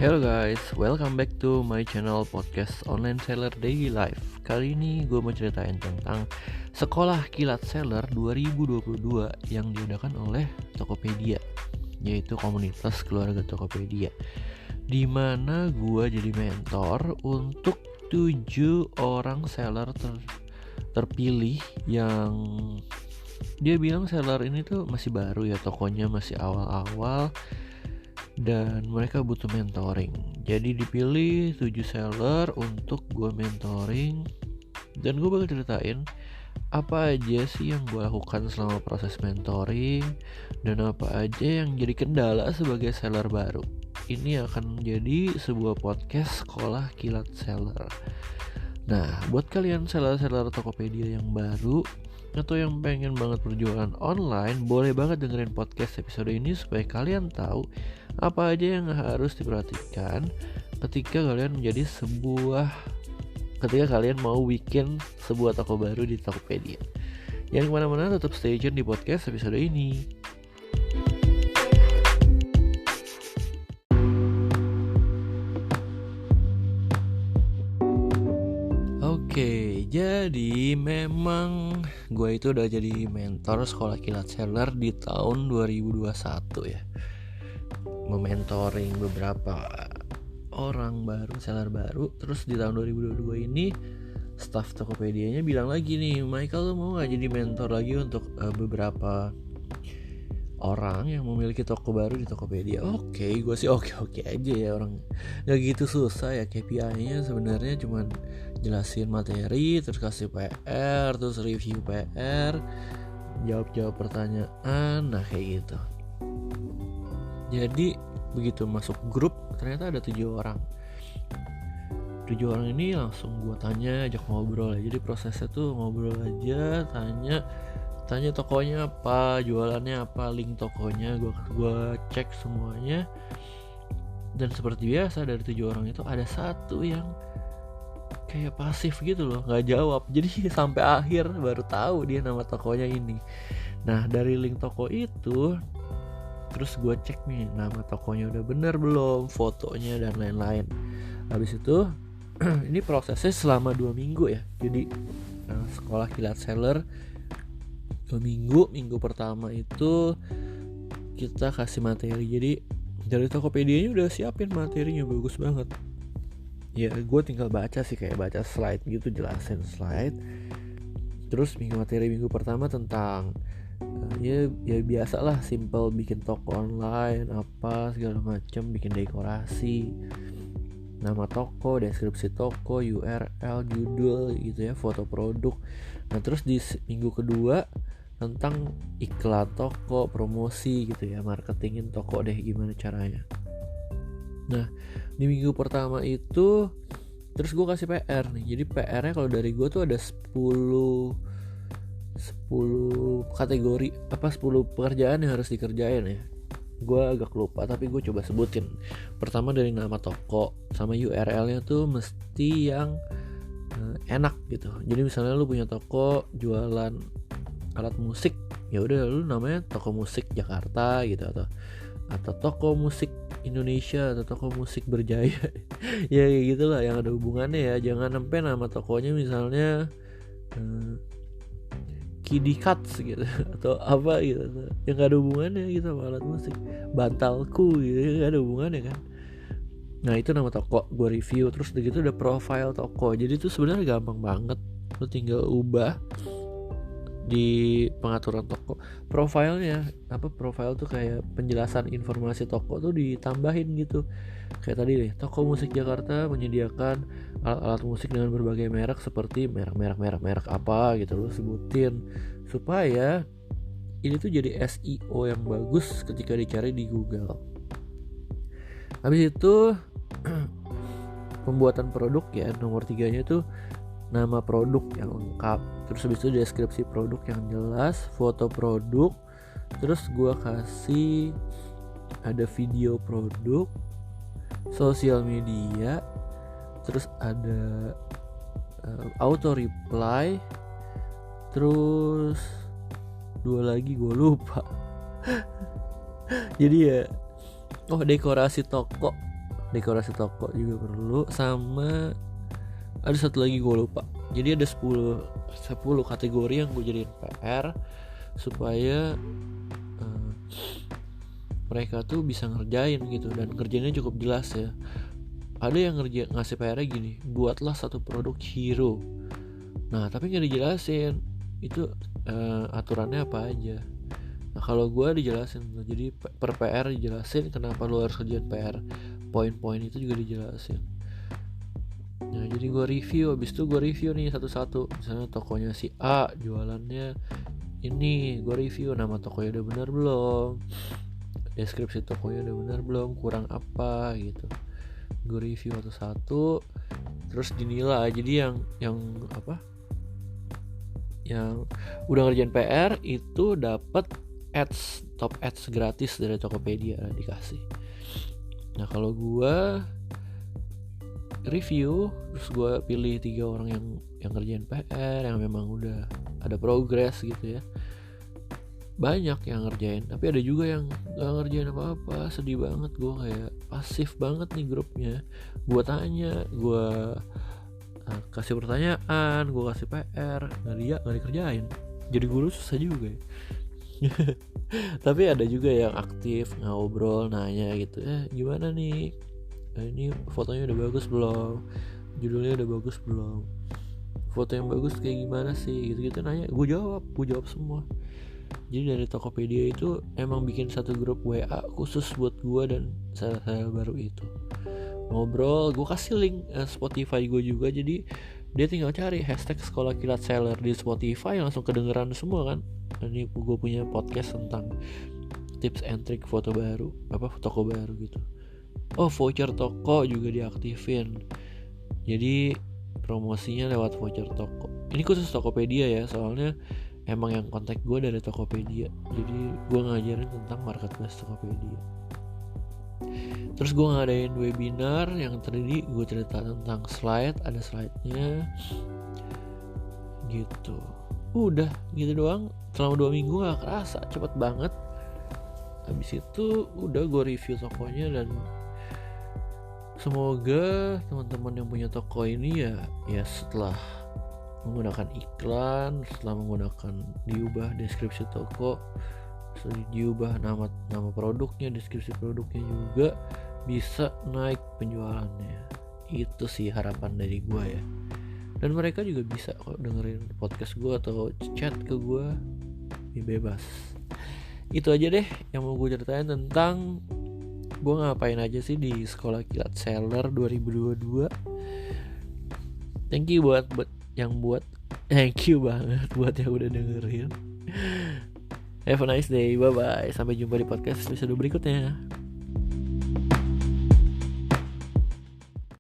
Hello guys, welcome back to my channel podcast Online Seller Daily Life. Kali ini gue mau ceritain tentang Sekolah Kilat Seller 2022 yang diadakan oleh Tokopedia, yaitu komunitas keluarga Tokopedia, di mana gue jadi mentor untuk 7 orang seller terpilih yang dia bilang seller ini tuh masih baru ya, tokonya masih awal-awal dan mereka butuh mentoring. Jadi dipilih 7 seller untuk gue mentoring, dan gue bakal ceritain apa aja sih yang gue lakukan selama proses mentoring dan apa aja yang jadi kendala sebagai seller baru. Ini akan menjadi sebuah podcast Sekolah Kilat Seller. Nah, buat kalian seller-seller Tokopedia yang baru atau yang pengen banget berjualan online, boleh banget dengerin podcast episode ini supaya kalian tahu apa aja yang harus diperhatikan ketika kalian mau bikin sebuah toko baru di Tokopedia. Jangan kemana-mana, tetap stay tune di podcast episode ini. Oke, jadi memang gue itu udah jadi mentor Sekolah Kilat Seller di tahun 2021 ya. Mementoring beberapa orang baru, seller baru. Terus di tahun 2022 ini staff Tokopedia-nya bilang lagi nih, Michael, lu mau gak jadi mentor lagi untuk beberapa orang yang memiliki toko baru di Tokopedia? Oke, gue sih oke aja ya, orang gak gitu susah ya. KPI-nya sebenarnya cuman jelasin materi, terus kasih PR, terus review PR, jawab pertanyaan, nah kayak gitu. Jadi begitu masuk grup ternyata ada 7 orang. 7 orang ini langsung gue tanya, ajak ngobrol ya. Jadi prosesnya tuh ngobrol aja, tanya tokonya apa, jualannya apa, link tokonya gue cek semuanya. Dan seperti biasa dari 7 orang itu ada satu yang kayak pasif gitu loh, nggak jawab. Jadi sampai akhir baru tahu dia nama tokonya ini. Nah, dari link toko itu terus gue cek nih nama tokonya udah bener belum, fotonya dan lain-lain. Habis itu ini prosesnya selama 2 minggu ya. Jadi Sekolah Kilat Seller 2 minggu. Minggu pertama itu kita kasih materi. Jadi dari Tokopedia-nya udah siapin materinya bagus banget. Ya gue tinggal baca sih, kayak baca slide gitu, jelasin slide. Terus minggu pertama tentang ya biasa lah, simple, bikin toko online apa segala macam, bikin dekorasi, nama toko, deskripsi toko, URL, judul gitu ya, foto produk. Nah terus di minggu kedua tentang iklan toko, promosi gitu ya, marketingin toko deh gimana caranya. Nah di minggu pertama itu terus gue kasih PR nih. Jadi PR-nya kalau dari gue tuh ada 10 kategori, 10 pekerjaan yang harus dikerjain ya. Gue agak lupa tapi gue coba sebutin. Pertama dari nama toko sama URL-nya tuh mesti yang enak gitu. Jadi misalnya lu punya toko jualan alat musik, ya udah lu namanya toko musik Jakarta gitu, atau toko musik Indonesia, atau toko musik Berjaya. Ya kayak gitulah yang ada hubungannya ya. Jangan sampai nama tokonya misalnya Kiddy Cuts gitu atau apa gitu yang gak ada hubungannya gitu sama alat musik, bantalku gitu yang gak ada hubungannya kan. Nah itu nama toko gue review. Terus begitu udah profile toko. Jadi itu sebenarnya gampang banget, lu tinggal ubah di pengaturan toko profilnya. Profile tuh kayak penjelasan informasi toko tuh ditambahin gitu. Kayak tadi deh, toko musik Jakarta menyediakan alat-alat musik dengan berbagai merek seperti merek apa gitu, lu sebutin supaya ini tuh jadi SEO yang bagus ketika dicari di Google. Habis itu pembuatan produk ya, nomor 3-nya tuh nama produk yang lengkap. Terus habis itu deskripsi produk yang jelas, foto produk. Terus gue kasih ada video produk, sosial media, terus ada auto reply, terus 2 lagi gue lupa. Jadi ya dekorasi toko dekorasi toko juga perlu, sama ada satu lagi gue lupa. Jadi ada 10 kategori yang gue jadiin PR supaya mereka tuh bisa ngerjain gitu, dan kerjanya cukup jelas ya. Ada yang ngasih PR-nya gini, buatlah satu produk hero. Nah tapi nggak dijelasin itu aturannya apa aja. Nah kalau gue dijelasin, jadi per PR dijelasin kenapa lu harus kerjain PR, poin-poin itu juga dijelasin. Nah jadi gue review, abis itu gue review nih satu-satu. Misalnya tokonya si A jualannya ini, gue review nama tokonya udah benar belum, deskripsi tokonya udah benar belum, kurang apa gitu. Gue review satu-satu, terus dinilai. Jadi yang udah ngerjain PR itu dapat top ads gratis dari Tokopedia dikasih. Nah kalau gue review, terus gue pilih 3 orang yang ngerjain PR yang memang udah ada progress gitu ya. Banyak yang ngerjain, tapi ada juga yang gak ngerjain apa-apa. Sedih banget, gue kayak pasif banget nih grupnya. Gue tanya, gue kasih pertanyaan, gue kasih PR, gak dikerjain. Jadi guru susah juga ya. Tapi ada juga yang aktif, ngobrol, nanya gitu, gimana nih, ini fotonya udah bagus belum, judulnya udah bagus belum, foto yang bagus kayak gimana sih, gitu-gitu nanya. Gue jawab semua. Jadi dari Tokopedia itu emang bikin satu grup WA khusus buat gue dan saya baru itu. Ngobrol, gue kasih link Spotify gue juga, jadi dia tinggal cari hashtag Sekolah Kilat Seller di Spotify, langsung kedengeran semua kan. Ini gue punya podcast tentang tips and trick foto baru, toko baru gitu. Voucher toko juga diaktifin, jadi promosinya lewat voucher toko. Ini khusus Tokopedia ya, soalnya emang yang kontak gue dari Tokopedia, jadi gue ngajarin tentang marketplace Tokopedia. Terus gue ngadain webinar yang tadi gue cerita tentang slide, ada slide-nya gitu. Udah gitu doang, selama 2 minggu gak kerasa, cepet banget. Habis itu udah gue review tokonya, dan semoga teman-teman yang punya toko ini ya setelah menggunakan iklan, setelah menggunakan diubah deskripsi toko, diubah nama produknya, deskripsi produknya juga, bisa naik penjualannya. Itu sih harapan dari gue ya. Dan mereka juga bisa kok dengerin podcast gue atau chat ke gue, bebas. Itu aja deh yang mau gue ceritain tentang gue ngapain aja sih di Sekolah Kilat Seller 2022. Thank you banget buat yang udah dengerin. Have a nice day, bye bye. Sampai jumpa di podcast episode berikutnya.